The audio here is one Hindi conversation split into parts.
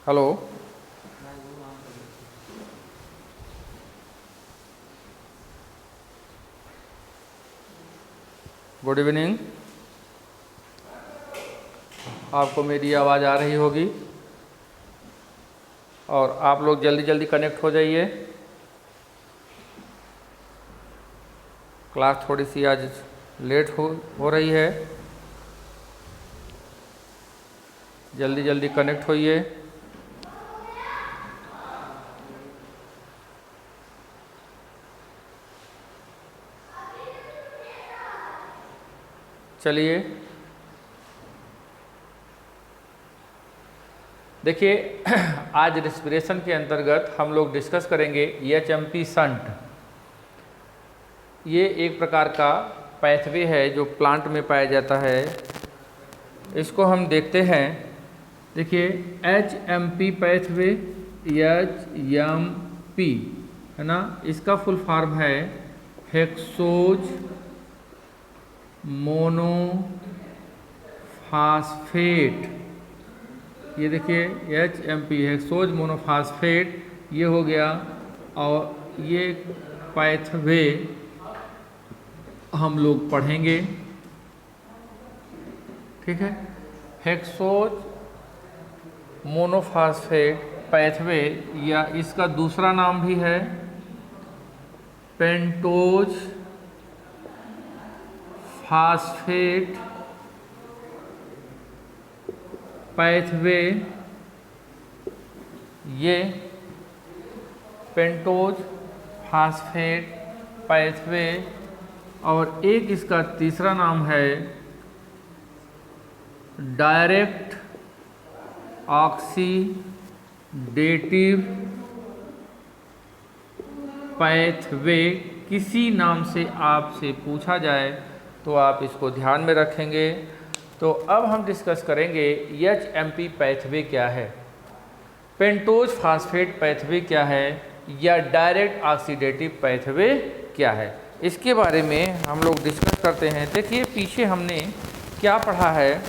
हेलो। Good evening. आपको मेरी आवाज़ आ रही होगी और आप लोग जल्दी जल्दी कनेक्ट हो जाइए। क्लास थोड़ी सी आज लेट हो रही है, जल्दी जल्दी कनेक्ट होइए। चलिए देखिए, आज रेस्पिरेशन के अंतर्गत हम लोग डिस्कस करेंगे एचएमपी शंट। ये एक प्रकार का पैथवे है जो प्लांट में पाया जाता है। इसको हम देखते हैं। देखिए, एचएमपी पैथवे, एचएमपी है ना, इसका फुल फॉर्म है हेक्सोज मोनोफास्फेट। ये देखिए एचएमपी हेक्सोज मोनोफास्फेट, ये हो गया। और ये पैथवे हम लोग पढ़ेंगे, ठीक है। हेक्सोज मोनोफास्फेट पैथवे, या इसका दूसरा नाम भी है पेंटोज फास्फेट पैथवे। ये पेंटोज फास्फेट पैथवे, और एक इसका तीसरा नाम है डायरेक्ट ऑक्सीडेटिव पैथवे। किसी नाम से आपसे पूछा जाए तो आप इसको ध्यान में रखेंगे। तो अब हम डिस्कस करेंगे एचएमपी पैथवे क्या है, पेंटोज फास्फेट पैथवे क्या है, या डायरेक्ट ऑक्सीडेटिव पैथवे क्या है। इसके बारे में हम लोग डिस्कस करते हैं। देखिए, पीछे हमने क्या पढ़ा है।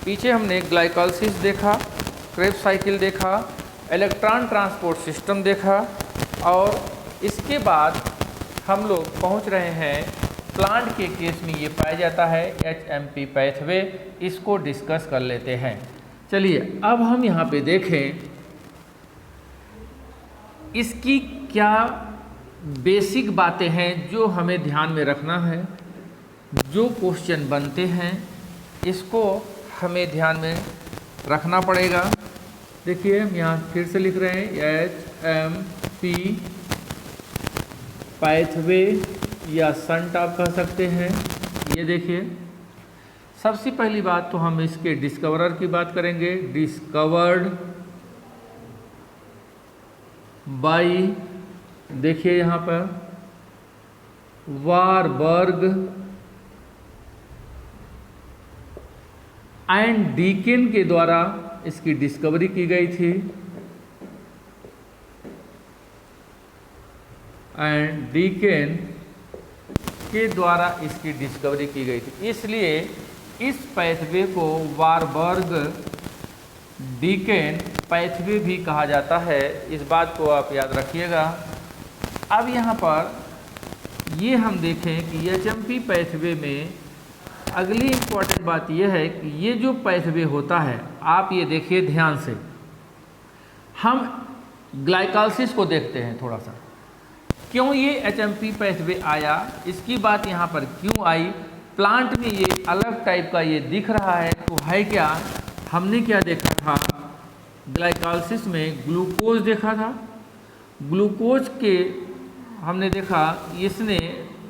पीछे हमने ग्लाइकोलाइसिस देखा, क्रेब्स साइकिल देखा, इलेक्ट्रॉन ट्रांसपोर्ट सिस्टम देखा, और इसके बाद हम लोग पहुंच रहे हैं प्लांट के केस में ये पाया जाता है एचएमपी पैथवे। इसको डिस्कस कर लेते हैं। चलिए, अब हम यहाँ पे देखें इसकी क्या बेसिक बातें हैं जो हमें ध्यान में रखना है। जो क्वेश्चन बनते हैं इसको हमें ध्यान में रखना पड़ेगा। देखिए, हम यहाँ फिर से लिख रहे हैं एचएमपी पैथवे, या शंट आप कह सकते हैं। ये देखिए, सबसे पहली बात तो हम इसके डिस्कवरर की बात करेंगे। डिस्कवर्ड बाय, देखिए यहाँ पर वारबर्ग एंड डीकेन के द्वारा इसकी डिस्कवरी की गई थी। एंड डीकेन के द्वारा इसकी डिस्कवरी की गई थी, इसलिए इस पैथवे को वारबर्ग डीकेन पैथवे भी कहा जाता है। इस बात को आप याद रखिएगा। अब यहाँ पर ये हम देखें कि एचएमपी पैथवे में अगली इम्पॉर्टेंट बात यह है कि ये जो पैथवे होता है, आप ये देखिए ध्यान से। हम ग्लाइकोलाइसिस को देखते हैं थोड़ा सा। क्यों ये एचएमपी पैथवे आया, इसकी बात यहाँ पर क्यों आई। प्लांट में ये अलग टाइप का ये दिख रहा है, तो है क्या, हमने क्या देखा था ग्लाइकोलाइसिस में, ग्लूकोज देखा था। ग्लूकोज के हमने देखा इसने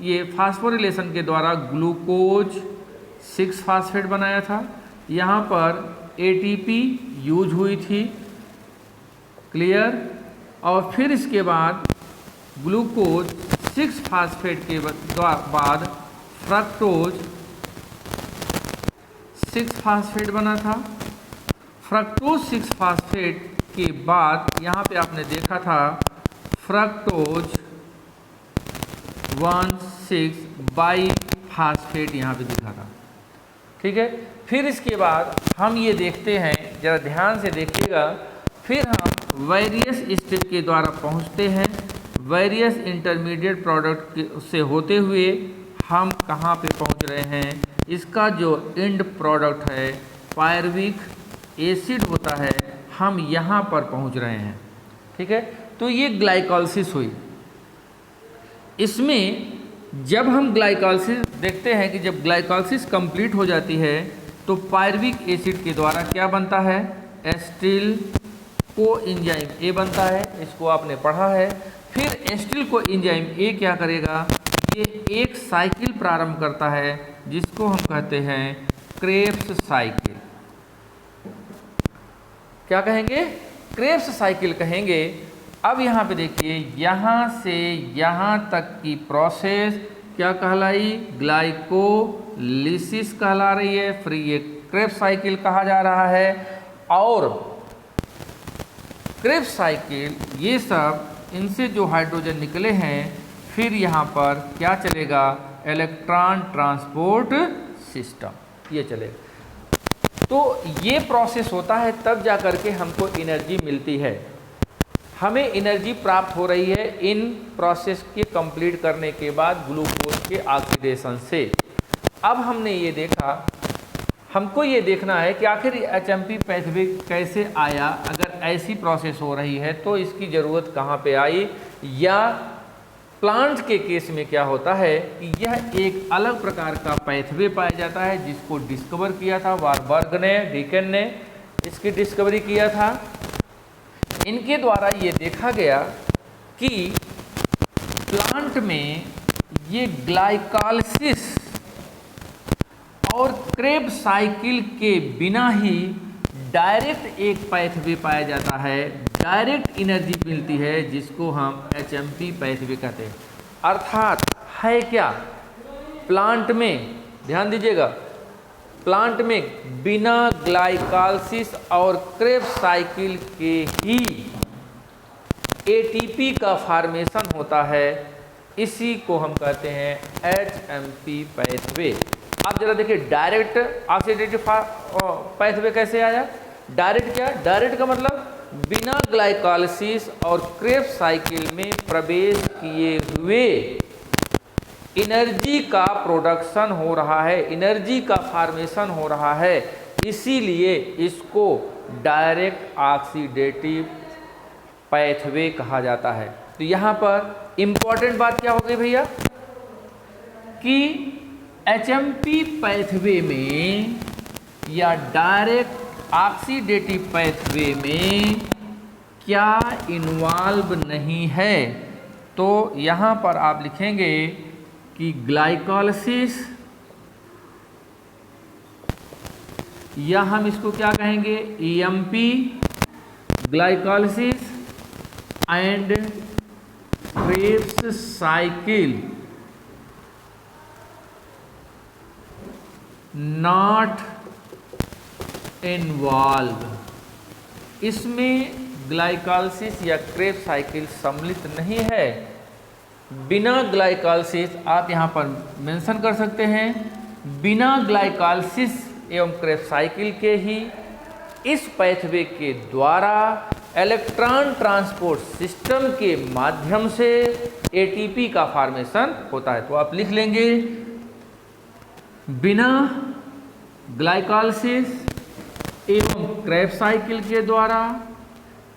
ये फास्फोरिलेशन के द्वारा ग्लूकोज 6 फास्फेट बनाया था। यहाँ पर एटीपी यूज हुई थी, क्लियर। और फिर इसके बाद ग्लूकोज 6 फास्फेट के बाद फ्रक्टोज 6 फास्फेट बना था। फ्रक्टोज 6 फास्फेट के बाद यहाँ पे आपने देखा था फ्रक्टोज 1,6 बाई फास्फेट यहाँ पे दिखा था, ठीक है। फिर इसके बाद हम ये देखते हैं, ज़रा ध्यान से देखिएगा, फिर हम वेरियस स्टेप के द्वारा पहुंचते हैं। वेरियस इंटरमीडिएट प्रोडक्ट से होते हुए हम कहाँ पे पहुंच रहे हैं, इसका जो एंड प्रोडक्ट है पायरुविक एसिड होता है, हम यहाँ पर पहुंच रहे हैं। ठीक है, तो ये ग्लाइकोलिसिस हुई। इसमें जब हम ग्लाइकोलिसिस देखते हैं कि जब ग्लाइकोलिसिस कंप्लीट हो जाती है तो पायरुविक एसिड के द्वारा क्या बनता है, एसिटिल कोएंजाइम ए बनता है, इसको आपने पढ़ा है। फिर एसिटिल कोएंजाइम ए क्या करेगा, ये एक साइकिल प्रारंभ करता है जिसको हम कहते हैं क्रेब्स साइकिल। क्या कहेंगे, क्रेब्स साइकिल कहेंगे। अब यहाँ पे देखिए, यहाँ से यहाँ तक की प्रोसेस क्या कहलाई, ग्लाइकोलिसिस कहला रही है, फिर ये क्रेब्स साइकिल कहा जा रहा है। और क्रेब्स साइकिल ये सब, इनसे जो हाइड्रोजन निकले हैं, फिर यहाँ पर क्या चलेगा, इलेक्ट्रॉन ट्रांसपोर्ट सिस्टम ये चलेगा। तो ये प्रोसेस होता है, तब जा कर के हमको एनर्जी मिलती है, हमें एनर्जी प्राप्त हो रही है इन प्रोसेस के कंप्लीट करने के बाद ग्लूकोज के ऑक्सीडेशन से। अब हमने ये देखा, हमको ये देखना है कि आखिर एचएमपी पैथवे कैसे आया। अगर ऐसी प्रोसेस हो रही है तो इसकी ज़रूरत कहाँ पे आई, या प्लांट के केस में क्या होता है कि यह एक अलग प्रकार का पैथवे पाया जाता है जिसको डिस्कवर किया था वारबर्ग ने, डीकेन ने इसकी डिस्कवरी किया था। इनके द्वारा ये देखा गया कि प्लांट में ये ग्लाइकोलिसिस और क्रेब्स साइकिल के बिना ही डायरेक्ट एक पैथवे पाया जाता है, डायरेक्ट एनर्जी मिलती है, जिसको हम एचएमपी पैथवे कहते हैं। अर्थात है क्या, प्लांट में ध्यान दीजिएगा, प्लांट में बिना ग्लाइकोलिसिस और क्रेब्स साइकिल के ही एटीपी का फॉर्मेशन होता है, इसी को हम कहते हैं एचएमपी पैथवे। आप जरा देखिए, डायरेक्ट ऑक्सीडेटिव पैथवे कैसे आया, डायरेक्ट क्या, डायरेक्ट का मतलब बिना ग्लाइकोलिसिस और क्रेब्स साइकिल में प्रवेश किए हुए एनर्जी का प्रोडक्शन हो रहा है, एनर्जी का फॉर्मेशन हो रहा है, इसीलिए इसको डायरेक्ट ऑक्सीडेटिव पैथवे कहा जाता है। तो यहाँ पर इम्पॉर्टेंट बात क्या हो गई भैया, कि एचएमपी पैथवे में या डायरेक्ट ऑक्सीडेटिव पैथवे में क्या इन्वॉल्व नहीं है। तो यहाँ पर आप लिखेंगे कि ग्लाइकोलिसिस, या हम इसको क्या कहेंगे, EMP, glycolysis and Krebs cycle not involve. इसमें ग्लाइकोलिसिस या क्रेब्स साइकिल सम्मिलित नहीं है। बिना ग्लाइकोलिसिस, आप यहाँ पर मेंशन कर सकते हैं, बिना ग्लाइकोलिसिस एवं क्रेब्स साइकिल के ही इस पैथवे के द्वारा इलेक्ट्रॉन ट्रांसपोर्ट सिस्टम के माध्यम से एटीपी का फॉर्मेशन होता है। तो आप लिख लेंगे, बिना ग्लाइकोलिसिस एवं क्रेब्स साइकिल के द्वारा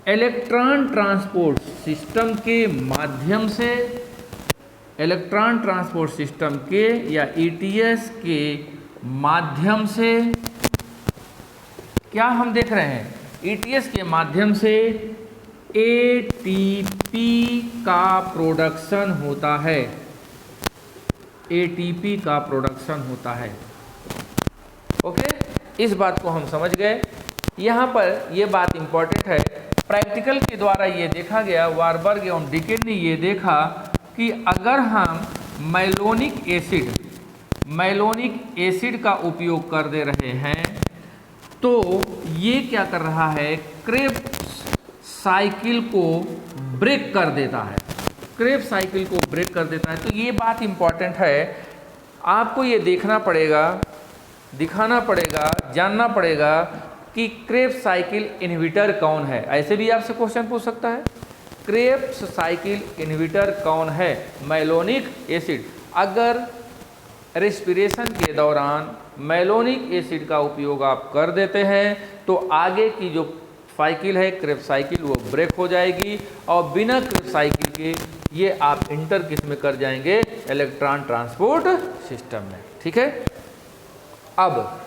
इलेक्ट्रॉन ट्रांसपोर्ट सिस्टम के माध्यम से, इलेक्ट्रॉन ट्रांसपोर्ट सिस्टम के या ईटीएस के माध्यम से, क्या हम देख रहे हैं, ईटीएस के माध्यम से एटीपी का प्रोडक्शन होता है, एटीपी का प्रोडक्शन होता है। ओके, इस बात को हम समझ गए। यहाँ पर यह बात इंपॉर्टेंट है, प्रैक्टिकल के द्वारा ये देखा गया, वारबर्ग एवं डीकेन ने ये देखा कि अगर हम मैलोनिक एसिड का उपयोग कर दे रहे हैं तो ये क्या कर रहा है, क्रेब्स साइकिल को ब्रेक कर देता है, क्रेब्स साइकिल को ब्रेक कर देता है। तो ये बात इंपॉर्टेंट है, आपको ये देखना पड़ेगा दिखाना पड़ेगा, जानना पड़ेगा कि क्रेब्स साइकिल इनहिबिटर कौन है। ऐसे भी आपसे क्वेश्चन पूछ सकता है, क्रेब्स साइकिल इनहिबिटर कौन है? Malonic acid. अगर रेस्पिरेशन के दौरान मेलोनिक एसिड का उपयोग आप कर देते हैं तो आगे की जो साइकिल है क्रेब्स साइकिल वो ब्रेक हो जाएगी और बिना क्रेब्स साइकिल के ये आप इंटर किस में कर जाएंगे? इलेक्ट्रॉन ट्रांसपोर्ट सिस्टम में। ठीक है, अब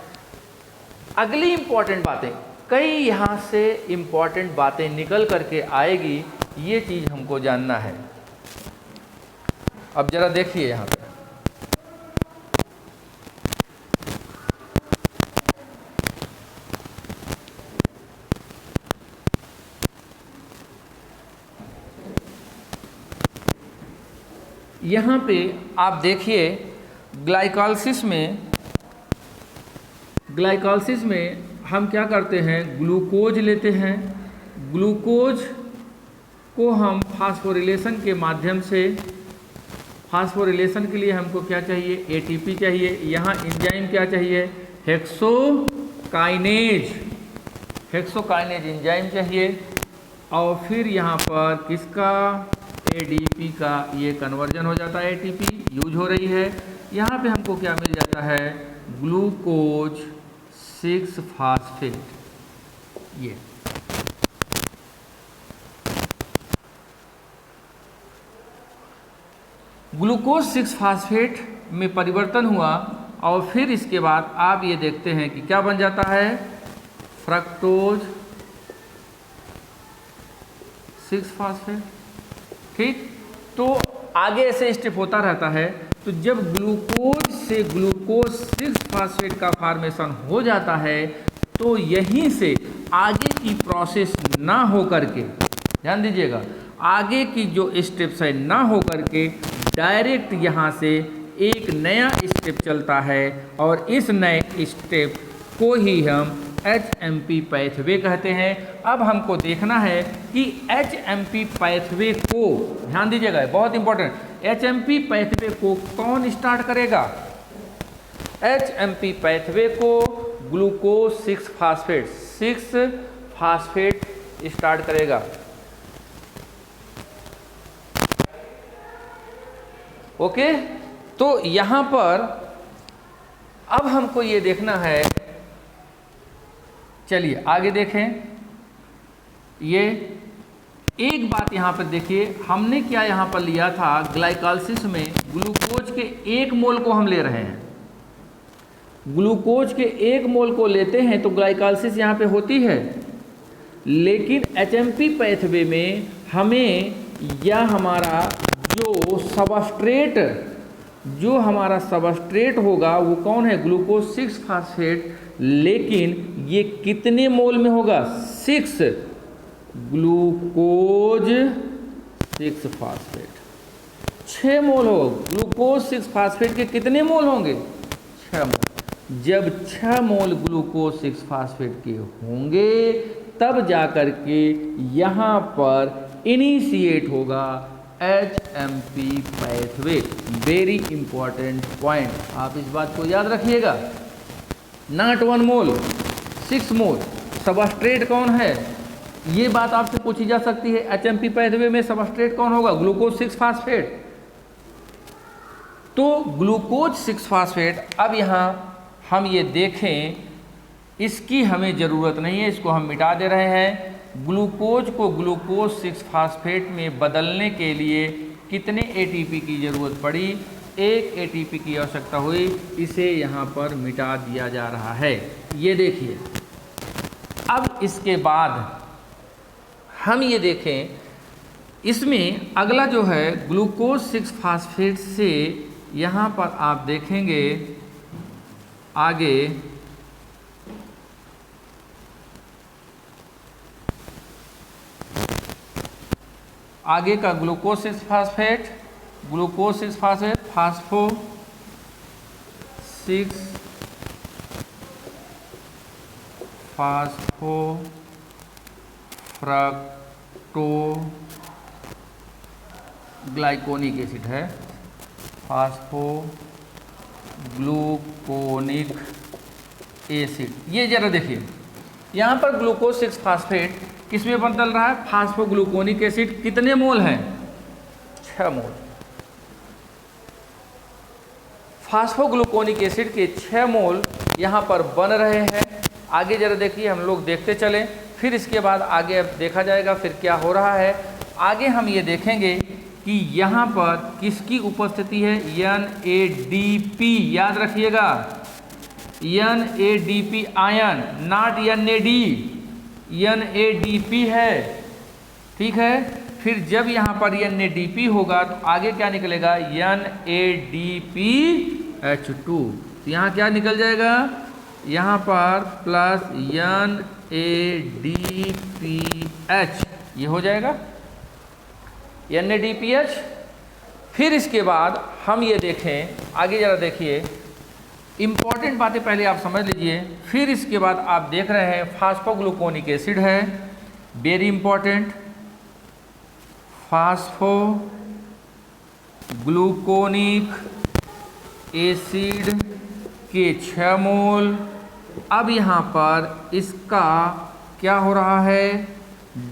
अगली इंपॉर्टेंट बातें, कई यहाँ से इंपॉर्टेंट बातें निकल करके आएगी, ये चीज हमको जानना है। अब जरा देखिए यहाँ पे, यहाँ पे आप देखिए ग्लाइकोलाइसिस में हम क्या करते हैं? ग्लूकोज लेते हैं, ग्लूकोज को हम फास्फोरिलेशन के माध्यम से, फास्फोरिलेशन के लिए हमको क्या चाहिए? एटीपी चाहिए। यहाँ एंजाइम क्या चाहिए? हेक्सोकाइनेज एंजाइम चाहिए। और फिर यहाँ पर किसका? एडीपी का ये कन्वर्जन हो जाता है, एटीपी यूज हो रही है। यहाँ पे हमको क्या मिल जाता है? Glucose 6 phosphate. ये ग्लूकोज 6 फास्फेट में परिवर्तन हुआ और फिर इसके बाद आप ये देखते हैं कि क्या बन जाता है? Fructose 6 phosphate. ठीक, तो आगे ऐसे स्टेप होता रहता है। तो जब ग्लूकोज से ग्लूकोज 6 फास्फेट का फॉर्मेशन हो जाता है तो यहीं से आगे की प्रोसेस ना हो करके, ध्यान दीजिएगा, आगे की जो स्टेप्स है ना हो करके डायरेक्ट यहाँ से एक नया स्टेप चलता है और इस नए स्टेप को ही हम HMP पैथवे कहते हैं। अब हमको देखना है कि HMP पैथवे को, ध्यान दीजिएगा बहुत इंपॉर्टेंट, HMP पैथवे को कौन स्टार्ट करेगा? HMP पैथवे को ग्लूकोज 6 फास्फेट स्टार्ट करेगा। ओके, तो यहां पर अब हमको ये देखना है, चलिए आगे देखें। ये एक बात यहाँ पर देखिए, हमने क्या यहाँ पर लिया था? ग्लाइकोलाइसिस में ग्लूकोज के 1 मोल को हम ले रहे हैं, ग्लूकोज के 1 मोल को लेते हैं तो ग्लाइकोलाइसिस यहाँ पे होती है। लेकिन HMP पैथवे में हमें यह हमारा जो हमारा सबस्ट्रेट होगा वो कौन है? Glucose 6 phosphate. लेकिन ये कितने मोल में होगा? 6 ग्लूकोज 6 फास्फेट, 6 मोल हो। ग्लूकोज 6 फास्फेट के कितने मोल होंगे? 6 मोल। जब 6 मोल ग्लूकोज 6 फास्फेट के होंगे तब जाकर के यहाँ पर इनिशिएट होगा HMP pathway. Very important point, आप इस बात को याद रखिएगा। Not 1 mole, 6 mole. सबस्ट्रेट कौन है? ये बात आपसे पूछी जा सकती है। HMP पैथवे में सबस्ट्रेट कौन होगा? Glucose 6 phosphate. तो ग्लूकोज 6 फास्फेट, अब यहाँ हम ये देखें, इसकी हमें ज़रूरत नहीं है, इसको हम मिटा दे रहे हैं। ग्लूकोज को ग्लूकोज 6 फास्फेट में बदलने के लिए कितने ATP की ज़रूरत पड़ी? 1 ATP की आवश्यकता हुई। इसे यहाँ पर मिटा दिया जा रहा है। ये देखिए, अब इसके बाद हम ये देखें, इसमें अगला जो है ग्लूकोज 6 फास्फेट से यहाँ पर आप देखेंगे आगे का glucose 6 phosphate, phospho 6 phospho fructo gluconic acid है, फास्फो ग्लूकोनिक एसिड। ये जरा देखिए, यहाँ पर ग्लूकोज 6 फास्फेट किस में बदल रहा है, फास्फोग्लूकोनिक एसिड। कितने मोल हैं, 6 मोल। फास्फोग्लूकोनिक एसिड के 6 मोल यहाँ पर बन रहे हैं। आगे जरा देखिए, हम लोग देखते चले, फिर इसके बाद आगे अब देखा जाएगा फिर क्या हो रहा है। आगे हम ये देखेंगे कि यहाँ पर किसकी उपस्थिति है, NADP, याद रखिएगा, NADP ion, not NAD, NADP है, ठीक है। फिर जब यहाँ पर NADP होगा तो आगे क्या निकलेगा, NADPH2। तो यहाँ क्या निकल जाएगा, यहाँ पर प्लस NADPH, ये हो जाएगा NADPH। फिर इसके बाद हम ये देखें, आगे ज़रा देखिए, इंपॉर्टेंट बातें पहले आप समझ लीजिए। फिर इसके बाद आप देख रहे हैं फास्फोग्लूकोनिक एसिड है, वेरी इंपॉर्टेंट, फास्फोग्लूकोनिक एसिड के 6 मोल। अब यहाँ पर इसका क्या हो रहा है,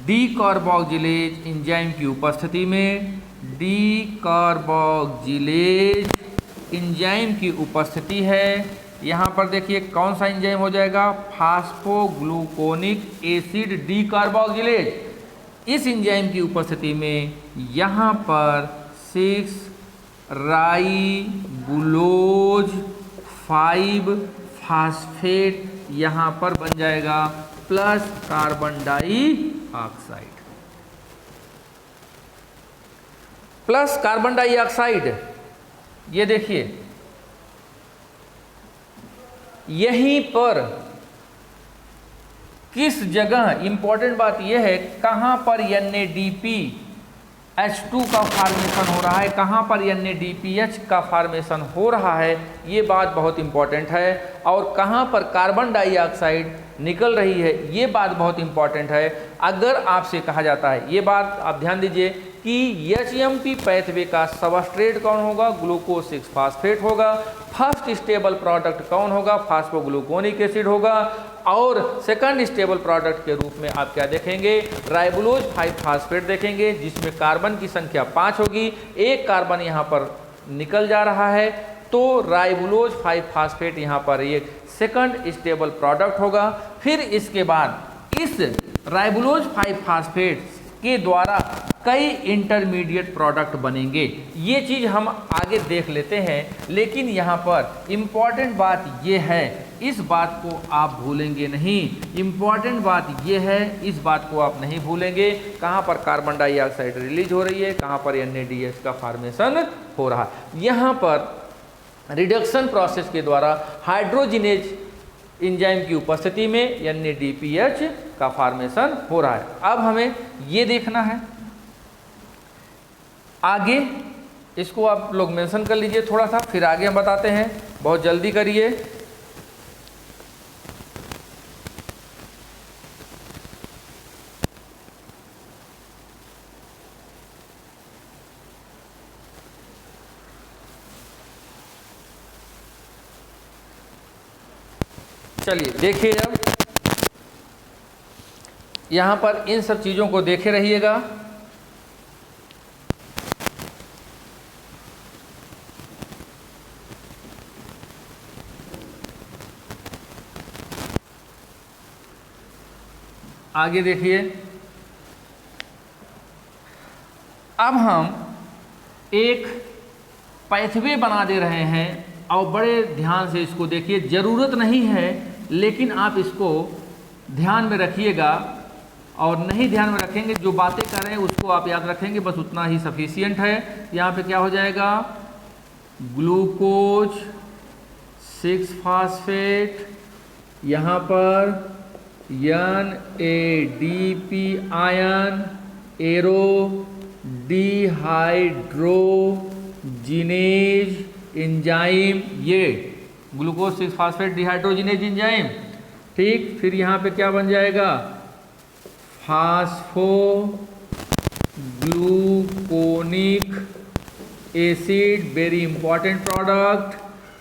डीकार्बोक्जिलेज एंजाइम की उपस्थिति में, डीकार्बोक्जिलेज एंजाइम की उपस्थिति है। यहाँ पर देखिए कौन सा एंजाइम हो जाएगा, फास्फोग्लूकोनिक एसिड डीकार्बोक्जिलेज। इस एंजाइम की उपस्थिति में यहाँ पर 6 राइबुलोज 5 फास्फेट यहाँ पर बन जाएगा, plus carbon dioxide, plus carbon dioxide. ये देखिए, यहीं पर किस जगह, इंपॉर्टेंट बात यह है, कहाँ पर NADPH2 का फॉर्मेशन हो रहा है, कहाँ पर NADPH का फॉर्मेशन हो रहा है, ये बात बहुत इंपॉर्टेंट है। और कहाँ पर कार्बन डाइऑक्साइड निकल रही है, ये बात बहुत इंपॉर्टेंट है। अगर आपसे कहा जाता है, ये बात आप ध्यान दीजिए कि HMP पैथवे का सबस्ट्रेट कौन होगा, ग्लूकोज 6 फास्फेट होगा। फर्स्ट स्टेबल प्रोडक्ट कौन होगा, फास्फोग्लूकोनिक एसिड होगा। और सेकंड स्टेबल प्रोडक्ट के रूप में आप क्या देखेंगे, राइबुलोज 5 फास्फेट देखेंगे, जिसमें कार्बन की संख्या 5 होगी। एक कार्बन यहाँ पर निकल जा रहा है, तो राइबुलोज 5 फास्फेट यहाँ पर एक सेकंड स्टेबल प्रोडक्ट होगा। फिर इसके बाद इस राइबुलोज 5 फास्फेट के द्वारा कई इंटरमीडिएट प्रोडक्ट बनेंगे। ये चीज़ हम आगे देख लेते हैं, लेकिन यहाँ पर इम्पॉर्टेंट बात ये है, इस बात को आप भूलेंगे नहीं। इम्पॉर्टेंट बात ये है, इस बात को आप नहीं भूलेंगे, कहाँ पर कार्बन डाइऑक्साइड रिलीज हो रही है, कहाँ पर NADH का फॉर्मेशन हो रहा है। यहाँ पर रिडक्शन प्रोसेस के द्वारा हाइड्रोजिनेज एंजाइम की उपस्थिति में NADPH का फॉर्मेशन हो रहा है। अब हमें ये देखना है आगे, इसको आप लोग मेंशन कर लीजिए थोड़ा सा, फिर आगे हम बताते हैं, बहुत जल्दी करिए। चलिए देखिए, अब यहाँ पर इन सब चीज़ों को देखे रहिएगा। आगे देखिए, अब हम एक पैथवे बना दे रहे हैं, और बड़े ध्यान से इसको देखिए। ज़रूरत नहीं है, लेकिन आप इसको ध्यान में रखिएगा, और नहीं ध्यान में रखेंगे, जो बातें कर रहे हैं उसको आप याद रखेंगे, बस उतना ही सफिशिएंट है। यहाँ पे क्या हो जाएगा, ग्लूकोज 6 फास्फेट, यहाँ पर NADP ion, arrow dehydrogenase enzyme, ये ग्लूकोज 6 फास्फेट डिहाइड्रोजिनेज एंजाइम, ठीक। फिर यहाँ पे क्या बन जाएगा, फास्फोग्लूकोनिक एसिड, वेरी इंपॉर्टेंट प्रोडक्ट,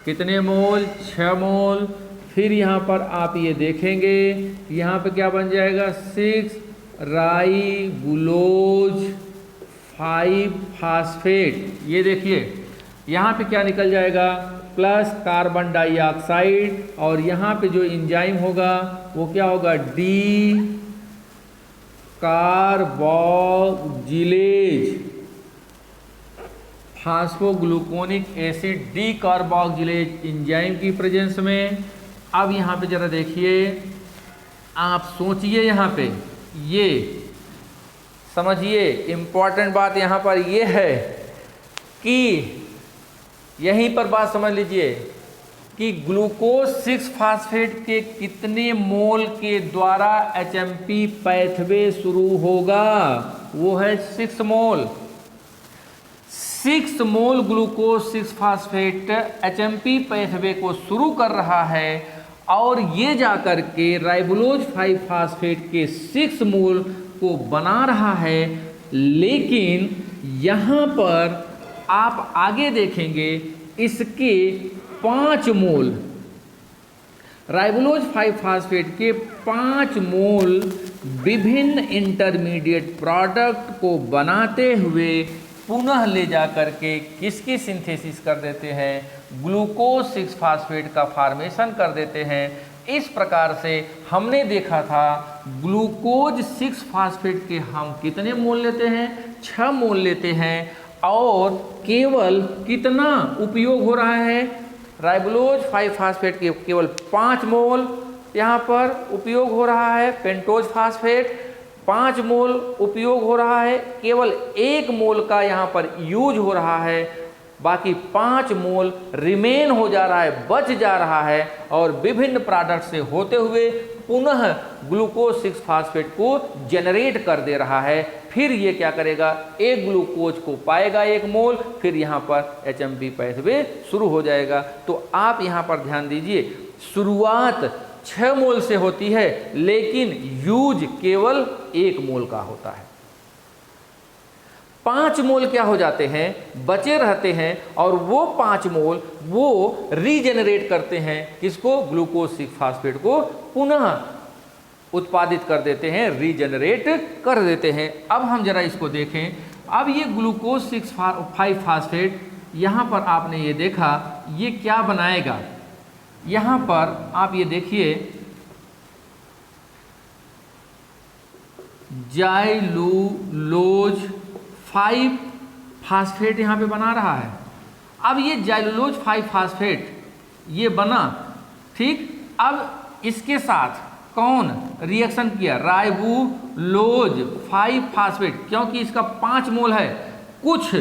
कितने मोल, 6 मोल। फिर यहाँ पर आप ये देखेंगे यहाँ पे क्या बन जाएगा 6 राइबुलोज 5 फास्फेट। ये देखिए यहाँ पे क्या निकल जाएगा प्लस कार्बन डाइऑक्साइड, और यहाँ पे जो एंजाइम होगा वो क्या होगा डी कार्बोक्जिलेज फास्फोग्लूकोनिक एसिड डी कार्बोक्जिलेज एंजाइम की प्रेजेंस में। अब यहाँ पे जरा देखिए, आप सोचिए, यहाँ पे ये समझिए, इम्पॉर्टेंट बात यहाँ पर ये है कि यहीं पर बात समझ लीजिए कि ग्लूकोज 6 फास्फेट के कितने मोल के द्वारा एचएमपी पैथवे शुरू होगा, वो है 6 मोल। 6 मोल ग्लूकोज 6 फास्फेट एचएमपी पैथवे को शुरू कर रहा है, और ये जाकर के राइबुलोज 5 फास्फेट के 6 मोल को बना रहा है। लेकिन यहाँ पर आप आगे देखेंगे इसके 5 मोल, राइबुलोज 5 फास्फेट के 5 मोल विभिन्न इंटरमीडिएट प्रोडक्ट को बनाते हुए पुनः ले जाकर के किसकी सिंथेसिस कर देते हैं, ग्लूकोज 6 फास्फेट का फॉर्मेशन कर देते हैं। इस प्रकार से हमने देखा था ग्लूकोज 6 फास्फेट के हम कितने मोल लेते हैं, 6 मोल लेते हैं, और केवल कितना उपयोग हो रहा है, राइबुलोज 5 फास्फेट के केवल 5 मोल यहाँ पर उपयोग हो रहा है, पेंटोज फास्फेट 5 मोल उपयोग हो रहा है, केवल 1 मोल का यहाँ पर यूज हो रहा है, बाकी 5 मोल रिमेन हो जा रहा है, बच जा रहा है, और विभिन्न प्रोडक्ट से होते हुए पुनः ग्लूकोज 6 फास्फेट को जनरेट कर दे रहा है। फिर ये क्या करेगा, एक ग्लूकोज को पाएगा 1 मोल, फिर यहाँ पर एचएमपी पैथवे शुरू हो जाएगा। तो आप यहाँ पर ध्यान दीजिए, शुरुआत 6 मोल से होती है, लेकिन यूज केवल 1 मोल का होता है। 5 मोल क्या हो जाते हैं, बचे रहते हैं, और वो 5 मोल वो रीजेनरेट करते हैं किसको, ग्लूकोज 6 फास्फेट को पुनः उत्पादित कर देते हैं, रीजेनरेट कर देते हैं। अब हम जरा इसको देखें। अब ये ग्लूकोज 6 5 फास्फेट यहाँ पर आपने ये देखा, ये क्या बनाएगा, यहाँ पर आप ये देखिए जाइलुलोज 5 फास्फेट यहाँ पे बना रहा है। अब ये जाइलुलोज 5 फास्फेट ये बना, ठीक। अब इसके साथ कौन रिएक्शन किया, राइबुलोज 5 फास्फेट, क्योंकि इसका 5 मोल है, कुछ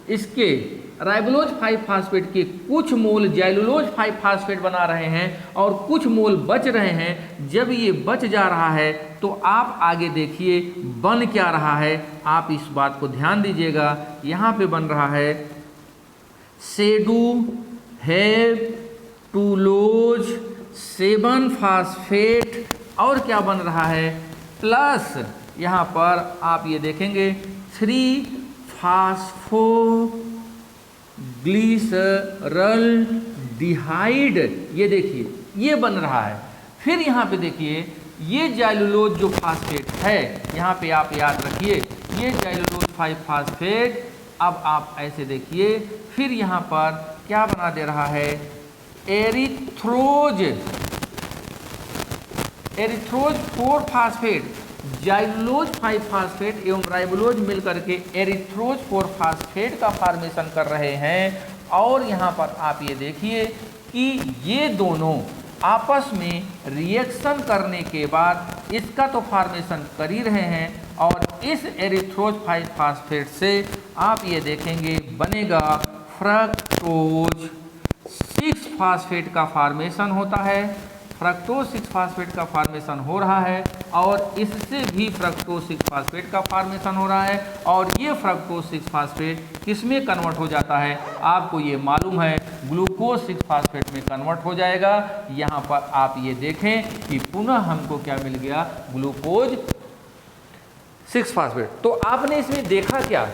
इसके राइबुलोज 5 फास्फेट के कुछ मोल जाइलुलोज 5 फास्फेट बना रहे हैं, और कुछ मोल बच रहे हैं। जब ये बच जा रहा है तो आप आगे देखिए बन क्या रहा है, आप इस बात को ध्यान दीजिएगा। यहाँ पे बन रहा है सेडू हेप्टुलोज 7 फास्फेट, और क्या बन रहा है, प्लस यहाँ पर आप ये देखेंगे 3 फास्फोग्लिसरल्डिहाइड, ये देखिए ये बन रहा है। फिर यहाँ पे देखिए ये जाइलुलोज जो फास्फेट है, यहाँ पे आप याद रखिए ये जाइलुलोज 5 फास्फेट। अब आप ऐसे देखिए, फिर यहाँ पर क्या बना दे रहा है, एरिथ्रोज 4 फास्फेट, जाइलुलोज 5 फास्फेट एवं राइबुलोज मिलकर के एरिथ्रोज 4 फास्फेट का फॉर्मेशन कर रहे हैं। और यहाँ पर आप ये देखिए कि ये दोनों आपस में रिएक्शन करने के बाद इसका तो फॉर्मेशन कर ही रहे हैं, और इस एरिथ्रोज 5 फास्फेट से आप ये देखेंगे बनेगा फ्रक्टोज 6 फास्फेट का फॉर्मेशन होता है। फ्रक्टोज 6 फास्फेट का फॉर्मेशन हो रहा है, और इससे भी फ्रक्टोज 6 फास्फेट का फॉर्मेशन हो रहा है, और ये फ्रक्टोज 6 फास्फेट किस में कन्वर्ट हो जाता है, आपको ये मालूम है, ग्लूकोज 6 फास्फेट में कन्वर्ट हो जाएगा। यहाँ पर आप ये देखें कि पुनः हमको क्या मिल गया, ग्लूकोज 6 फास्फेट। तो आपने इसमें देखा क्या,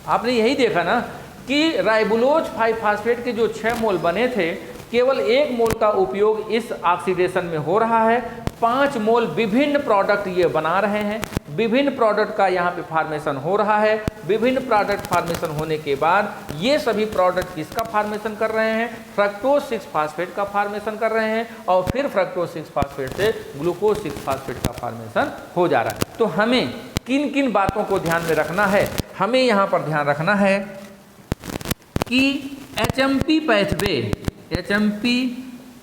आपने यही देखा ना कि राइबुलोज 5 फास्फेट के जो 6 मोल बने थे, केवल 1 मोल का उपयोग इस ऑक्सीडेशन में हो रहा है। 5 मोल विभिन्न प्रोडक्ट ये बना रहे हैं, विभिन्न प्रोडक्ट का यहाँ पे फार्मेशन हो रहा है। विभिन्न प्रोडक्ट फार्मेशन होने के बाद ये सभी प्रोडक्ट किसका फार्मेशन कर रहे हैं? फ्रक्टोज 6 फास्फेट का फार्मेशन कर रहे हैं और फिर फ्रक्टोज 6 फास्फेट से ग्लूकोज 6 फास्फेट का फार्मेशन हो जा रहा है। तो हमें किन किन बातों को ध्यान में रखना है? हमें यहाँ पर ध्यान रखना है कि एचएमपी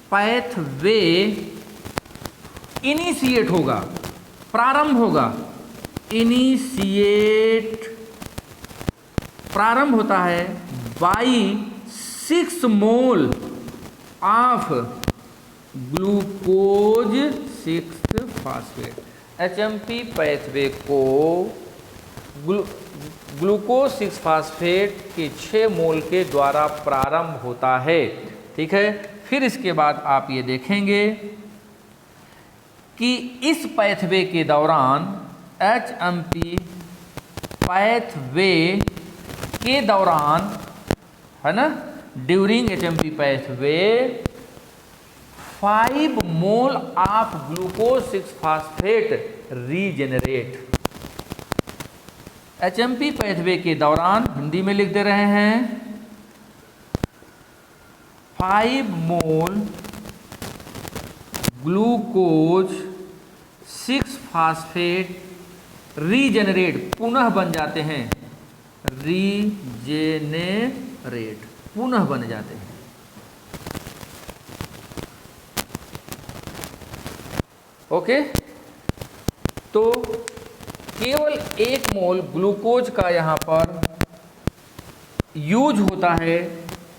पैथवे इनिशिएट होगा, प्रारंभ होगा। प्रारंभ होता है by 6 mole of glucose 6 phosphate. HMP pathway को ग्लूकोज 6 फास्फेट के 6 मोल के द्वारा प्रारंभ होता है। ठीक है, फिर इसके बाद आप ये देखेंगे कि इस पैथवे के दौरान एचएमपी पैथवे के दौरान, है ना, during HMP pathway 5 mole of glucose 6 phosphate regenerate. HMP pathway के दौरान, हिंदी में लिख दे रहे हैं, 5 मोल ग्लूकोज 6 फास्फेट रीजेनरेट, पुनः बन जाते हैं, रीजेनरेट, पुनः बन जाते हैं। ओके, तो केवल 1 मोल ग्लूकोज का यहाँ पर यूज होता है,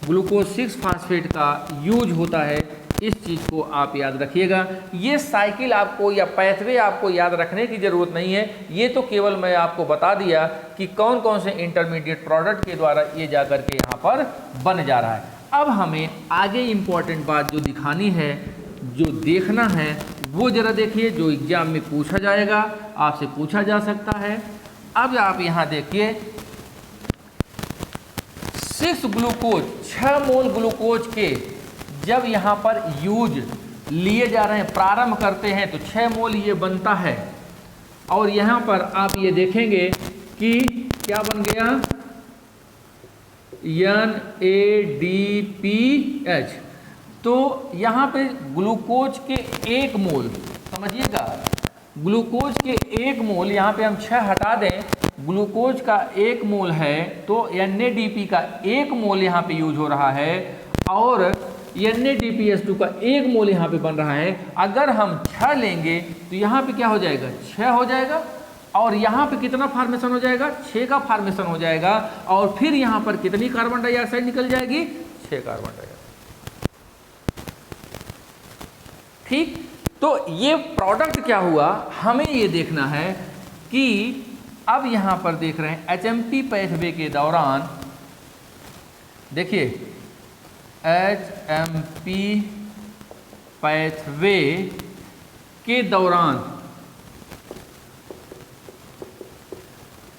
ग्लूकोज 6 फास्फेट का यूज होता है। इस चीज़ को आप याद रखिएगा। ये साइकिल आपको या पैथवे आपको याद रखने की ज़रूरत नहीं है, ये तो केवल मैं आपको बता दिया कि कौन कौन से इंटरमीडिएट प्रोडक्ट के द्वारा ये जा कर के यहाँ पर बन जा रहा है। अब हमें आगे इम्पॉर्टेंट बात जो दिखानी है, जो देखना है, वो ज़रा देखिए, जो एग्जाम में पूछा जाएगा, आपसे पूछा जा सकता है। अब आप यहाँ देखिए, 6 ग्लूकोज, 6 मोल ग्लूकोज के जब यहाँ पर यूज लिए जा रहे हैं, प्रारंभ करते हैं, तो 6 मोल ये बनता है। और यहाँ पर आप ये देखेंगे कि क्या बन गया, NADPH। तो यहाँ पे ग्लूकोज के 1 मोल, समझिएगा, ग्लूकोज के 1 मोल, यहाँ पे हम 6 हटा दें, ग्लूकोज का 1 मोल है, तो NADP का 1 मोल यहाँ पे यूज हो रहा है और NADPH2 का 1 मोल यहाँ पे बन रहा है। अगर हम 6 लेंगे तो यहाँ पे क्या हो जाएगा, 6 हो जाएगा, और यहाँ पे कितना फार्मेशन हो जाएगा, 6 का फार्मेशन हो जाएगा। और फिर यहाँ पर कितनी कार्बन डाइऑक्साइड निकल जाएगी, 6 कार्बन डाइऑक्साइड। ठीक, तो ये प्रोडक्ट क्या हुआ, हमें ये देखना है कि अब यहाँ पर देख रहे हैं एचएमपी पैथवे के दौरान, देखिए एचएमपी पैथवे के दौरान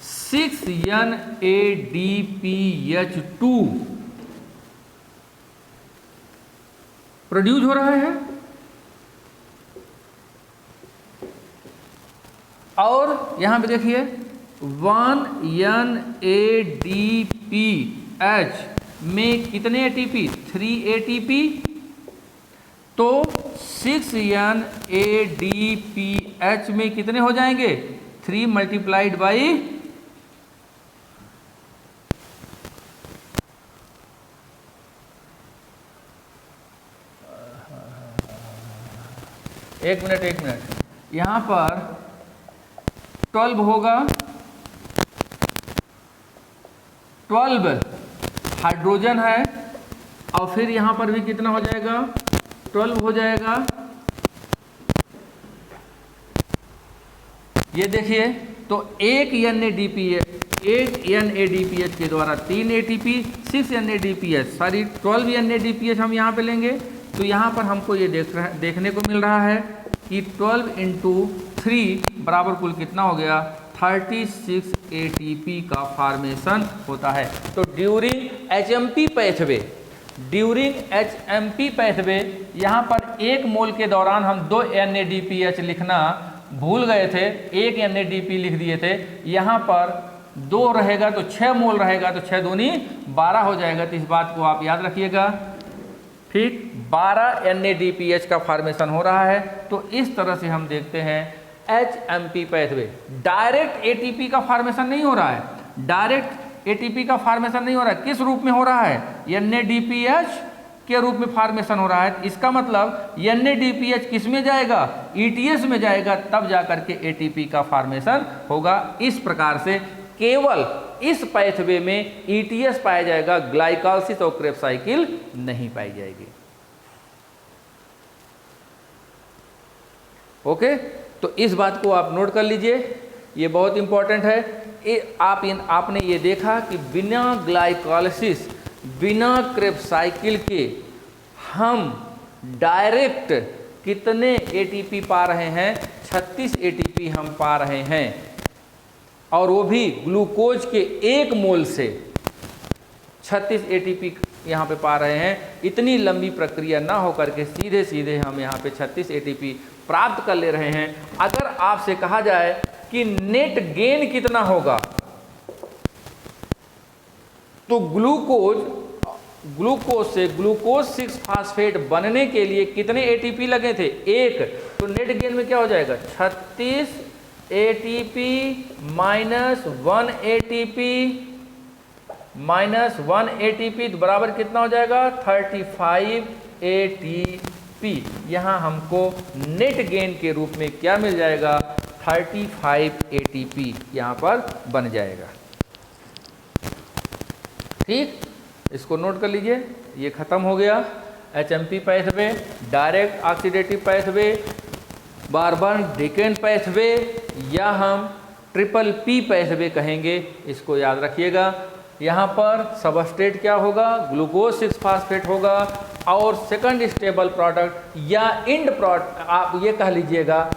6NADPH2 प्रोड्यूस हो रहा है और यहां पे देखिए 1NADPH में कितने ATP, 3 ATP। तो 6NADPH में कितने हो जाएंगे, 3 मल्टीप्लाइड बाई 1 मिनट, यहाँ पर 12 होगा, 12 हाइड्रोजन है, और फिर यहाँ पर भी कितना हो जाएगा, 12 हो जाएगा। ये देखिए, तो एक NADPH के द्वारा 3 ATP, 6 NADPH, सॉरी 12 NADPH हम यहाँ पे लेंगे। तो यहाँ पर हमको ये देखने को मिल रहा है कि 12 × 3 बराबर कुल कितना हो गया, 36 ATP का फार्मेशन होता है। तो during HMP pathway during HMP pathway, यहाँ पर 1 मोल के दौरान हम 2 NADPH लिखना भूल गए थे, 1 NADP लिख दिए थे। यहाँ पर 2 रहेगा तो 6 मोल रहेगा, तो 6 दूनी 12 हो जाएगा। तो इस बात को आप याद रखिएगा। ठीक, 12 NADPH का फॉर्मेशन हो रहा है। तो इस तरह से हम देखते हैं HMP पैथवे। डायरेक्ट ATP का फॉर्मेशन नहीं हो रहा है, डायरेक्ट ATP का फॉर्मेशन नहीं हो रहा है। किस रूप में हो रहा है? NADPH के रूप में फॉर्मेशन हो रहा है। इसका मतलब NADPH किस में जाएगा? ETS में जाएगा, तब जाकर के ATP का फॉर्मेशन होगा। इस प्रकार से केवल इस पैथवे में ETS पाया जाएगा, ग्लाइकोलाइसिस और क्रेब्स साइकिल नहीं पाई जाएगी। ओके, तो इस बात को आप नोट कर लीजिए, ये बहुत इंपॉर्टेंट है। आपने ये देखा कि बिना ग्लाइकोलाइसिस, बिना क्रेब्स साइकिल के हम डायरेक्ट कितने ATP पा रहे हैं? 36 ATP हम पा रहे हैं, और वो भी ग्लूकोज के 1 मोल से 36 ATP यहाँ पे पा रहे हैं। इतनी लंबी प्रक्रिया ना होकर के सीधे सीधे हम यहाँ पे 36 ATP प्राप्त कर ले रहे हैं। अगर आपसे कहा जाए कि नेट गेन कितना होगा, तो ग्लूकोज से ग्लूकोज 6 फास्फेट बनने के लिए कितने ATP लगे थे? 1। तो नेट गेन में क्या हो जाएगा? 36 ATP minus 1 ATP minus 1 ATP तो बराबर कितना हो जाएगा? 35 ATP। यहाँ हमको नेट गेन के रूप में क्या मिल जाएगा? 35 ATP यहाँ पर बन जाएगा। ठीक, इसको नोट कर लीजिए। ये खत्म हो गया HMP pathway, direct oxidative pathway, बारबन डिकेन पैथवे, या हम PPP पैथवे कहेंगे। इसको याद रखिएगा। यहाँ पर सबस्ट्रेट क्या होगा? ग्लूकोज 6 फास्फेट होगा, और सेकंड स्टेबल प्रोडक्ट या इंड प्रोडक्ट, आप ये कह लीजिएगा।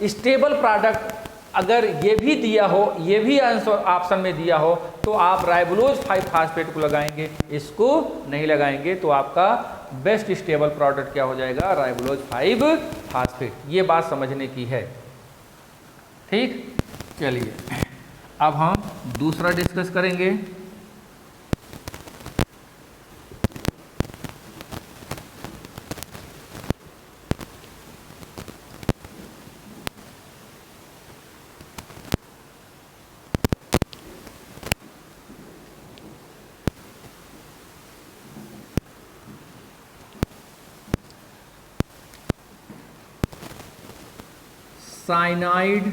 स्टेबल प्रोडक्ट अगर ये भी दिया हो, ये भी आंसर ऑप्शन में दिया हो, तो आप राइबोलोज 5 फास्फेट को लगाएंगे, इसको नहीं लगाएंगे। तो आपका बेस्ट स्टेबल प्रोडक्ट क्या हो जाएगा? राइबोलोज 5 फास्फेट। ये बात समझने की है। ठीक, चलिए अब हम दूसरा डिस्कस करेंगे। साइनाइड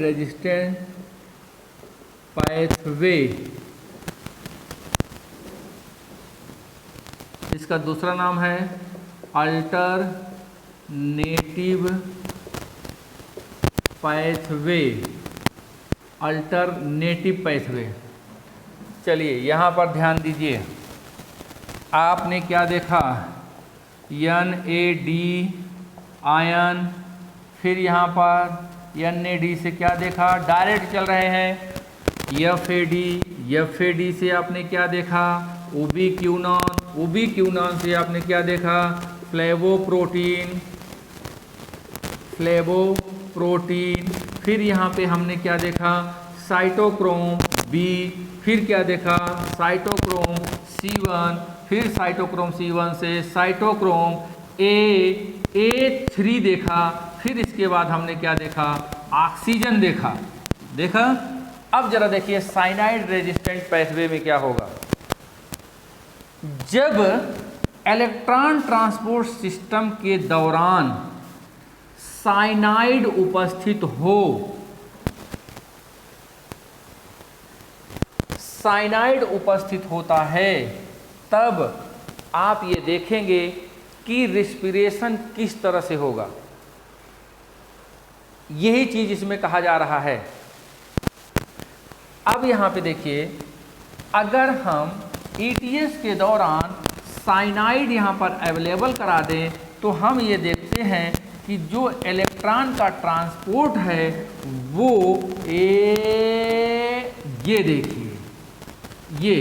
रेजिस्टेंट पैथवे, इसका दूसरा नाम है अल्टरनेटिव पैथवे। अल्टरनेटिव पैथवे, चलिए यहाँ पर ध्यान दीजिए। आपने क्या देखा? NAD आयन, फिर यहाँ पर NAD से क्या देखा? डायरेक्ट चल रहे हैं। FAD से आपने क्या देखा? उबिक्विनोन से आपने क्या देखा? फ्लेवोप्रोटीन। फिर यहाँ पे हमने क्या देखा? Cytochrome B। फिर क्या देखा? Cytochrome C1। फिर साइटोक्रोम C1 से साइटोक्रोम A3 देखा। फिर इसके बाद हमने क्या देखा? ऑक्सीजन देखा। अब जरा देखिए साइनाइड रेजिस्टेंट पैथवे में क्या होगा। जब इलेक्ट्रॉन ट्रांसपोर्ट सिस्टम के दौरान साइनाइड उपस्थित हो, साइनाइड उपस्थित होता है, तब आप ये देखेंगे कि रिस्पिरेशन किस तरह से होगा। यही चीज इसमें कहा जा रहा है। अब यहाँ पे देखिए, अगर हम ETS के दौरान साइनाइड यहाँ पर अवेलेबल करा दें, तो हम ये देखते हैं कि जो इलेक्ट्रॉन इलेक्ट्रॉन का ट्रांसपोर्ट है वो ये देखिए, ये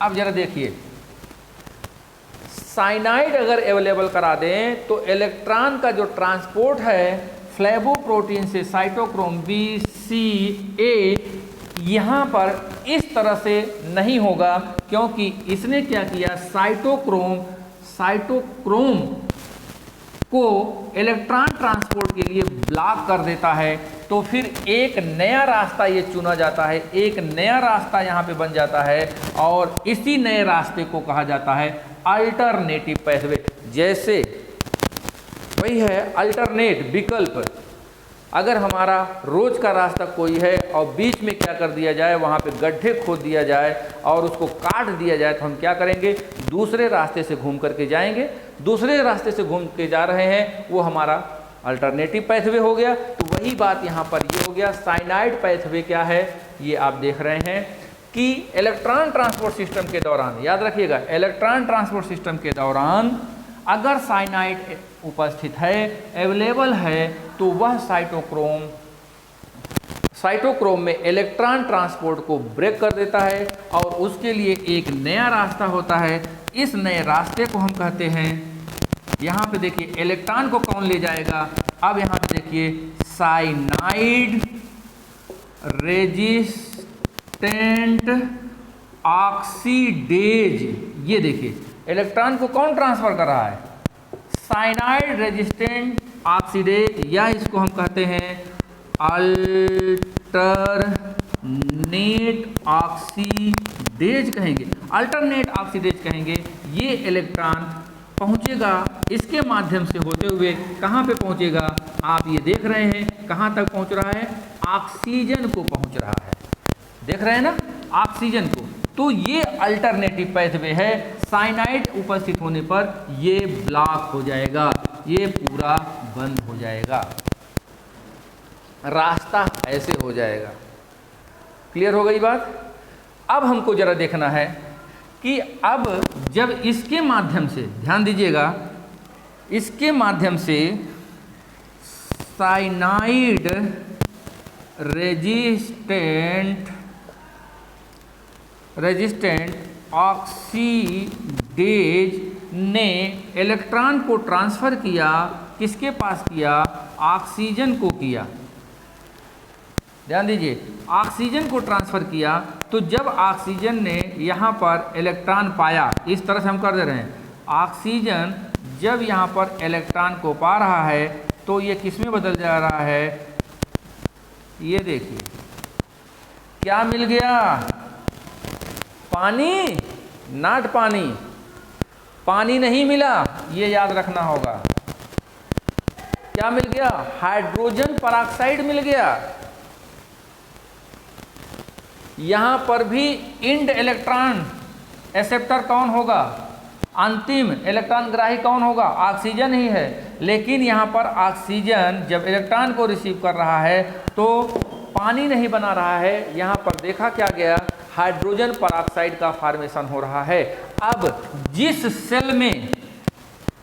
अब जरा देखिए, साइनाइड अगर अवेलेबल करा दें तो इलेक्ट्रॉन का जो ट्रांसपोर्ट है फ्लेवोप्रोटीन से साइटोक्रोम बी सी ए यहाँ पर इस तरह से नहीं होगा, क्योंकि इसने क्या किया, साइटोक्रोम को इलेक्ट्रॉन ट्रांसपोर्ट के लिए ब्लॉक कर देता है। तो फिर एक नया रास्ता ये चुना जाता है, एक नया रास्ता यहाँ पे बन जाता है और इसी नए रास्ते को कहा जाता है अल्टरनेटिव पाथवे। जैसे वही है अल्टरनेट विकल्प, अगर हमारा रोज का रास्ता कोई है और बीच में क्या कर दिया जाए, वहाँ पे गड्ढे खोद दिया जाए और उसको काट दिया जाए, तो हम क्या करेंगे, दूसरे रास्ते से घूम करके जाएंगे। दूसरे रास्ते से घूम के जा रहे हैं, वो हमारा अल्टरनेटिव पाथवे हो गया। तो वही बात यहाँ पर ये हो गया। साइनाइड पाथवे क्या है, ये आप देख रहे हैं कि इलेक्ट्रॉन ट्रांसपोर्ट सिस्टम के दौरान, याद रखिएगा, इलेक्ट्रॉन ट्रांसपोर्ट सिस्टम के दौरान अगर साइनाइड उपस्थित है, अवेलेबल है, तो वह साइटोक्रोम में इलेक्ट्रॉन ट्रांसपोर्ट को ब्रेक कर देता है और उसके लिए एक नया रास्ता होता है। इस नए रास्ते को हम कहते हैं, यहाँ पे देखिए इलेक्ट्रॉन को कौन ले जाएगा, अब यहाँ पे देखिए साइनाइड रेजिस्टेंट ऑक्सीडेज, ये देखिए इलेक्ट्रॉन को कौन ट्रांसफर कर रहा है, साइनाइड रेजिस्टेंट ऑक्सीडेज, या इसको हम कहते हैं अल्टरनेट ऑक्सीडेज कहेंगे, अल्टरनेट ऑक्सीडेज कहेंगे। ये इलेक्ट्रॉन पहुंचेगा इसके माध्यम से होते हुए कहाँ पे पहुंचेगा, आप ये देख रहे हैं कहाँ तक पहुंच रहा है, ऑक्सीजन को पहुंच रहा है, देख रहे हैं ना, ऑक्सीजन को। तो ये अल्टरनेटिव पाथवे है, साइनाइड उपस्थित होने पर ये ब्लॉक हो जाएगा, ये पूरा बंद हो जाएगा, रास्ता ऐसे हो जाएगा। क्लियर हो गई बात। अब हमको जरा देखना है कि अब जब इसके माध्यम से, ध्यान दीजिएगा, इसके माध्यम से साइनाइड रेजिस्टेंट ऑक्सीडेज ने इलेक्ट्रॉन को ट्रांसफर किया, किसके पास किया, ऑक्सीजन को किया। ध्यान दीजिए, ऑक्सीजन को ट्रांसफर किया, तो जब ऑक्सीजन ने यहाँ पर इलेक्ट्रॉन पाया, इस तरह से हम कर दे रहे हैं, ऑक्सीजन जब यहाँ पर इलेक्ट्रॉन को पा रहा है तो ये किस में बदल जा रहा है, ये देखिए क्या मिल गया, पानी, नॉट पानी, पानी नहीं मिला, ये याद रखना होगा। क्या मिल गया, हाइड्रोजन पेरोक्साइड मिल गया। यहां पर भी इंड इलेक्ट्रॉन एक्सेप्टर कौन होगा, अंतिम इलेक्ट्रॉन ग्राही कौन होगा, ऑक्सीजन ही है। लेकिन यहाँ पर ऑक्सीजन जब इलेक्ट्रॉन को रिसीव कर रहा है तो पानी नहीं बना रहा है, यहाँ पर देखा क्या गया, हाइड्रोजन पेरोक्साइड का फॉर्मेशन हो रहा है। अब जिस सेल में,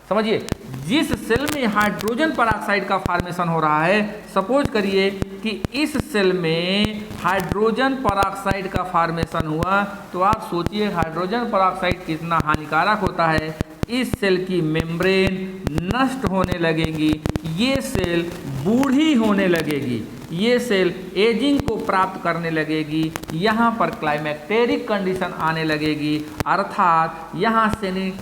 समझिए, जिस सेल में हाइड्रोजन पेरोक्साइड का फॉर्मेशन हो रहा है, सपोज करिए कि इस सेल में हाइड्रोजन पेरोक्साइड का फॉर्मेशन हुआ, तो आप सोचिए हाइड्रोजन पेरोक्साइड कितना हानिकारक होता है। इस सेल की मेम्ब्रेन नष्ट होने लगेगी, ये सेल बूढ़ी होने लगेगी, ये सेल एजिंग को प्राप्त करने लगेगी, यहाँ पर क्लाइमेक्टेरिक कंडीशन आने लगेगी, अर्थात यहाँ से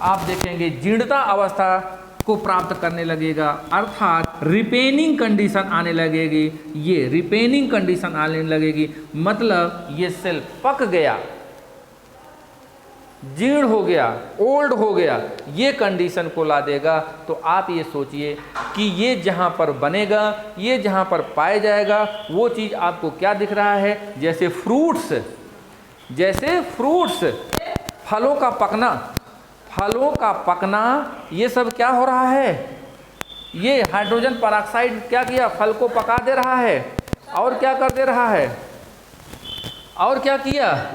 आप देखेंगे जीर्णता अवस्था को प्राप्त करने लगेगा, अर्थात रिपेनिंग कंडीशन आने लगेगी, ये रिपेनिंग कंडीशन आने लगेगी, मतलब ये सेल पक गया, जीर्ण हो गया, ओल्ड हो गया, ये कंडीशन को ला देगा। तो आप ये सोचिए कि ये जहाँ पर बनेगा, ये जहाँ पर पाया जाएगा, वो चीज़ आपको क्या दिख रहा है, जैसे फ्रूट्स, फलों का पकना, ये सब क्या हो रहा है, ये हाइड्रोजन पेरोक्साइड क्या किया, फल को पका दे रहा है, और क्या कर दे रहा है, और क्या किया,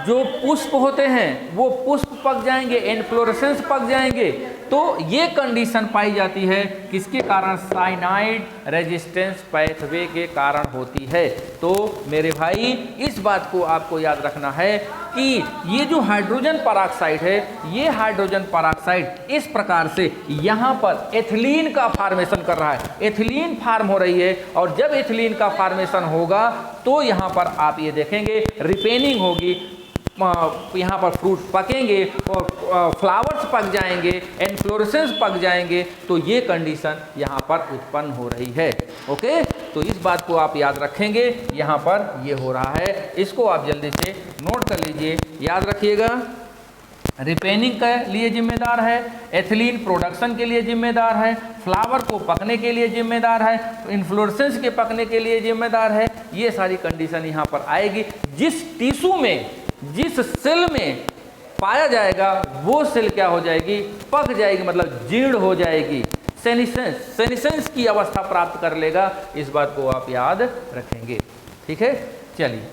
जो पुष्प होते हैं वो पुष्प पक जाएंगे, इन्फ्लोरेसेंस पक जाएंगे। तो ये कंडीशन पाई जाती है किसके कारण? साइनाइड रेजिस्टेंस पैथवे के कारण होती है। तो मेरे भाई इस बात को आपको याद रखना है कि ये जो हाइड्रोजन पेरोक्साइड है, ये हाइड्रोजन पेरोक्साइड इस प्रकार से यहाँ पर एथिलीन का फॉर्मेशन कर रहा है, एथिलीन फार्म हो रही है। और जब एथिलीन का फॉर्मेशन होगा तो यहाँ पर आप ये देखेंगे रिपेनिंग होगी, यहाँ पर फ्रूट पकेंगे और फ्लावर्स पक जाएंगे, इन्फ्लोरेसेंस पक जाएंगे। तो ये कंडीशन यहाँ पर उत्पन्न हो रही है। ओके, तो इस बात को आप याद रखेंगे, यहाँ पर ये हो रहा है। इसको आप जल्दी से नोट कर लीजिए, याद रखिएगा। रिपेनिंग के लिए जिम्मेदार है, एथिलीन प्रोडक्शन के लिए जिम्मेदार है, फ्लावर को पकने के लिए जिम्मेदार है, इन्फ्लोरेसेंस के पकने के लिए जिम्मेदार है। ये सारी कंडीशन यहाँ पर आएगी। जिस टिश्यू में, जिस सेल में पाया जाएगा वो सेल क्या हो जाएगी? पक जाएगी, मतलब जीर्ण हो जाएगी, सेनिसेंस की अवस्था प्राप्त कर लेगा। इस बात को आप याद रखेंगे। ठीक है, चलिए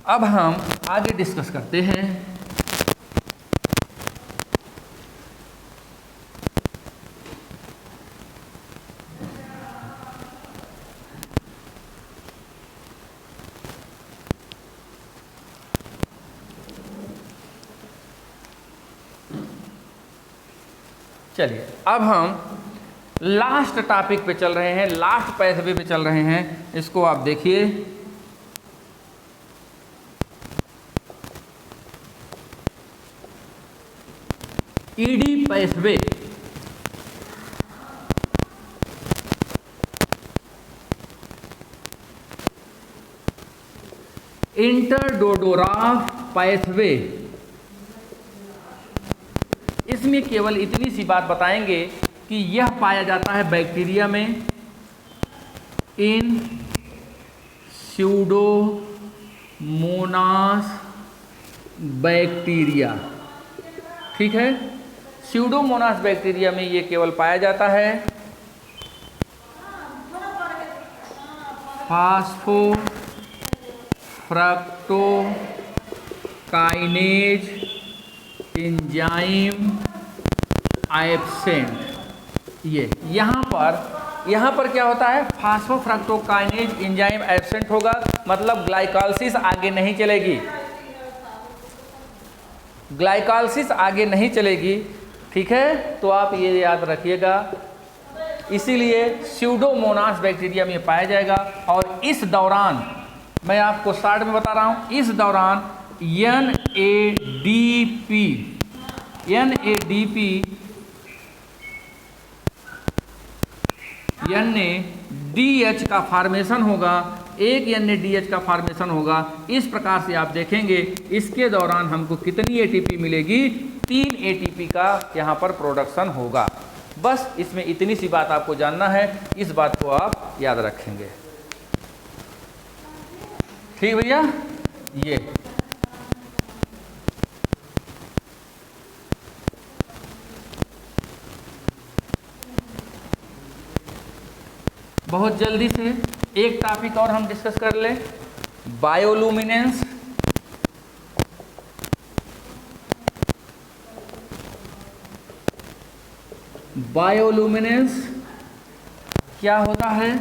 अब हम आगे डिस्कस करते हैं। चलिए अब हम लास्ट टॉपिक पे चल रहे हैं, लास्ट पैथवे पे चल रहे हैं। इसको आप देखिए, ईडी पैथवे। इंटरडोडोराफ पैथवे। इसमें केवल इतनी सी बात बताएंगे कि यह पाया जाता है बैक्टीरिया में, इन स्यूडोमोनास बैक्टीरिया। ठीक है, स्यूडोमोनास बैक्टीरिया में ये केवल पाया जाता है। फास्फोफ्रक्टोकाइनेज एंजाइम एब्सेंट। ये यहाँ पर क्या होता है? फास्फोफ्रक्टोकाइनेज एंजाइम एब्सेंट होगा, मतलब ग्लाइकोलाइसिस आगे नहीं चलेगी, ग्लाइकोलाइसिस आगे नहीं चलेगी। ठीक है, तो आप ये याद रखिएगा। इसीलिए स्यूडोमोनास बैक्टीरिया में पाया जाएगा। और इस दौरान मैं आपको शॉर्ट में बता रहा हूँ, इस दौरान NADH का फॉर्मेशन होगा, एक NADH का फॉर्मेशन होगा। इस प्रकार से आप देखेंगे इसके दौरान हमको कितनी ATP मिलेगी? 3 ATP का यहाँ पर प्रोडक्शन होगा। बस इसमें इतनी सी बात आपको जानना है, इस बात को आप याद रखेंगे। ठीक भैया, ये बहुत जल्दी से एक टॉपिक और हम डिस्कस कर लें, बायोलुमिनेंस। बायोलुमिनेंस क्या होता है?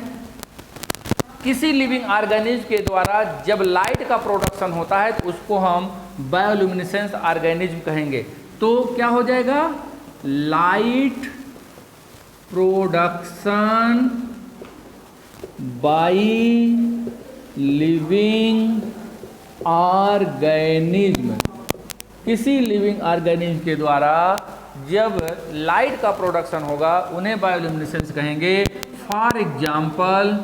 किसी लिविंग ऑर्गेनिज्म के द्वारा जब लाइट का प्रोडक्शन होता है तो उसको हम बायोलुमिनेसेंस ऑर्गेनिज्म कहेंगे। तो क्या हो जाएगा? Light production by living organism. किसी लिविंग ऑर्गेनिज्म के द्वारा जब लाइट का प्रोडक्शन होगा उन्हें बायोलुमिनेसेंस कहेंगे। फॉर एग्जाम्पल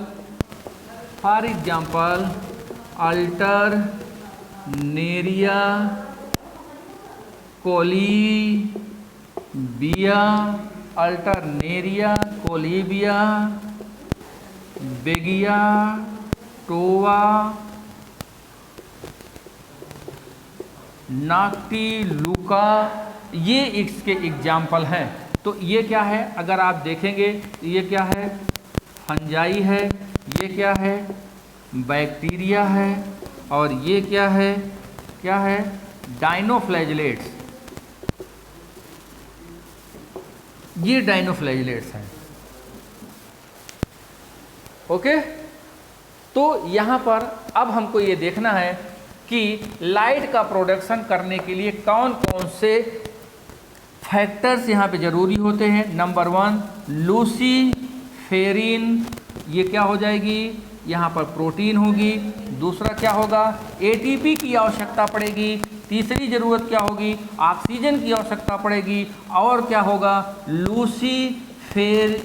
अल्टरनेरिया कोलिबिया, बेगिया टोवा, नाक्टिलुका, ये इसके एग्जाम्पल हैं। तो ये क्या है? अगर आप देखेंगे तो ये क्या है? फंजाई है, ये क्या है? बैक्टीरिया है, और ये क्या है? क्या है, डाइनोफ्लैजिलेट्स, ये डाइनोफ्लैजिलेट्स हैं। ओके, तो यहाँ पर अब हमको ये देखना है कि लाइट का प्रोडक्शन करने के लिए कौन कौन से फैक्टर्स यहाँ पे जरूरी होते हैं। नंबर 1 लूसीफेरिन, ये क्या हो जाएगी, यहाँ पर प्रोटीन होगी। दूसरा क्या होगा, एटीपी की आवश्यकता पड़ेगी। तीसरी ज़रूरत क्या होगी, ऑक्सीजन की आवश्यकता पड़ेगी। और क्या होगा, लूसीफेरेज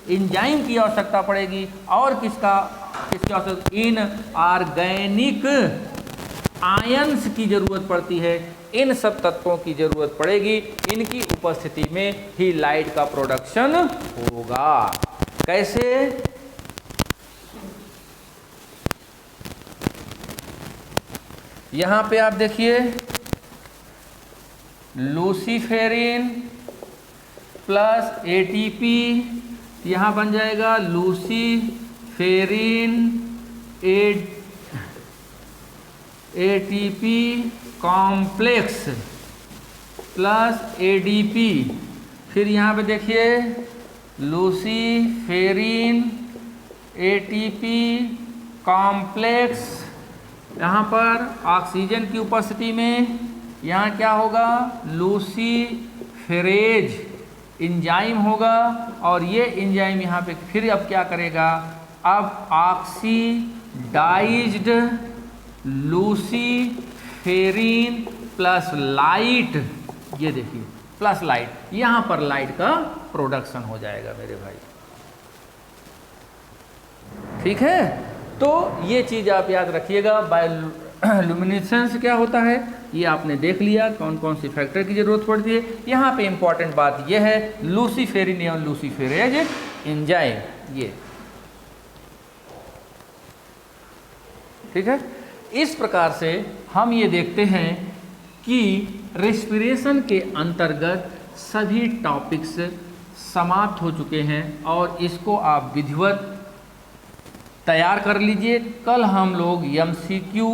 एंजाइम की आवश्यकता पड़ेगी। और किसकी आवश्यकता, इन ऑर्गेनिक आयंस की जरूरत पड़ती है। इन सब तत्वों की जरूरत पड़ेगी, इनकी उपस्थिति में ही लाइट का प्रोडक्शन होगा। कैसे, यहां पे आप देखिए, लूसीफेरिन प्लस एटीपी, यहां बन जाएगा लूसीफेरिन एटीपी कॉम्प्लेक्स प्लस एडीपी। फिर यहाँ पे देखिए लूसीफेरिन एटीपी कॉम्प्लेक्स, यहाँ पर ऑक्सीजन की उपस्थिति में यहाँ क्या होगा, लूसीफेरेज एंजाइम होगा। और ये एंजाइम यहाँ पे फिर अब क्या करेगा, अब ऑक्सीडाइज्ड लूसीफेरिन प्लस लाइट, ये देखिए प्लस लाइट, यहाँ पर लाइट का प्रोडक्शन हो जाएगा मेरे भाई। ठीक है, तो ये चीज़ आप याद रखिएगा। बायोल्यूमिनेसेंस क्या होता है ये आपने देख लिया, कौन कौन सी फैक्टर की जरूरत पड़ती है। यहाँ पे इंपॉर्टेंट बात यह है, लूसीफेरिन एवं लूसीफेरेज एंजाइम, ये ठीक है। इस प्रकार से हम ये देखते हैं कि रेस्पिरेशन के अंतर्गत सभी टॉपिक्स समाप्त हो चुके हैं और इसको आप विधिवत तैयार कर लीजिए। कल हम लोग MCQ